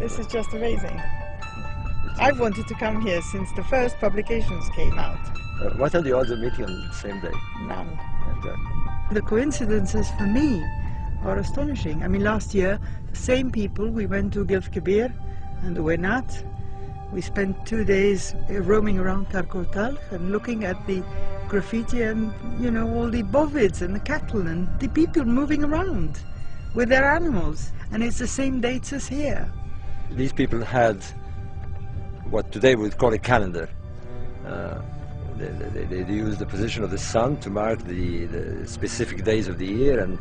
This is just amazing. I've wanted to come here since the first publications came out. What are the odds of meeting on the same day? None. Exactly. The coincidences for me are astonishing. I mean, last year, the same people, we went to Gilf Kebir and the Wenat. We spent 2 days roaming around Karkoltal and looking at the graffiti and, you know, all the bovids and the cattle and the people moving around with their animals. And it's the same dates as here. These people had what today we would call a calendar. They used the position of the sun to mark the specific days of the year, and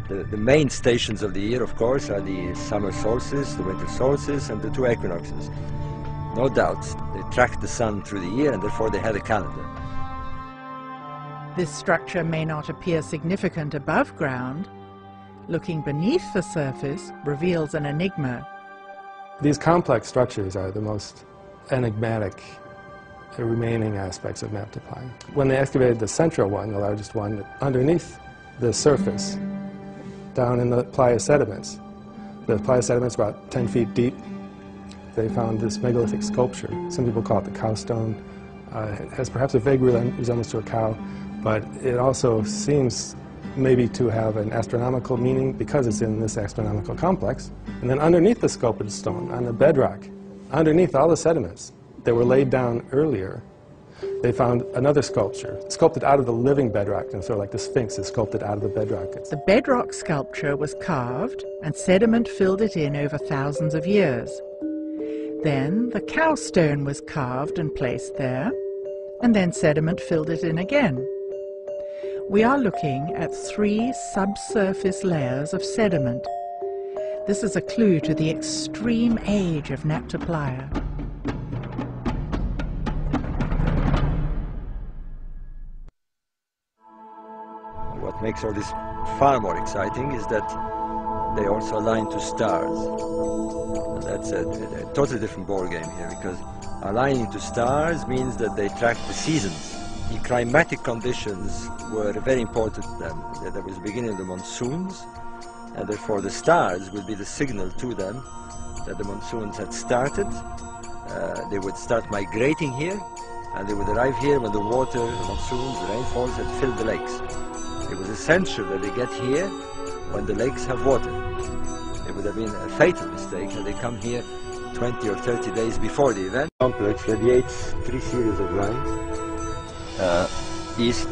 the main stations of the year, of course, are the summer solstice, the winter solstice, and the two equinoxes. No doubt, they tracked the sun through the year, and therefore they had a calendar. This structure may not appear significant above ground. Looking beneath the surface reveals an enigma. These complex structures are the most enigmatic remaining aspects of Nabta. When they excavated the central one, the largest one, underneath the surface, down in the playa sediments, the playa sediments about 10 feet deep, they found this megalithic sculpture. Some people call it the cow stone. It has perhaps a vague resemblance to a cow, but it also seems maybe to have an astronomical meaning because it's in this astronomical complex. And then underneath the sculpted stone, on the bedrock, underneath all the sediments that were laid down earlier, they found another sculpture, sculpted out of the living bedrock, and sort of like the Sphinx is sculpted out of the bedrock. The bedrock sculpture was carved and sediment filled it in over thousands of years. Then the cow stone was carved and placed there, and then sediment filled it in again. We are looking at 3 subsurface layers of sediment. This is a clue to the extreme age of Nabta Playa. What makes all this far more exciting is that they also align to stars. And that's a totally different ballgame here, because aligning to stars means that they track the seasons. The climatic conditions were very important to them. There was the beginning of the monsoons, and therefore the stars would be the signal to them that the monsoons had started. They would start migrating here, and they would arrive here when the water, the monsoons, the rainfalls had filled the lakes. It was essential that they get here when the lakes have water. It would have been a fatal mistake had they come here 20 or 30 days before the event. The complex radiates 3 series of lines, east,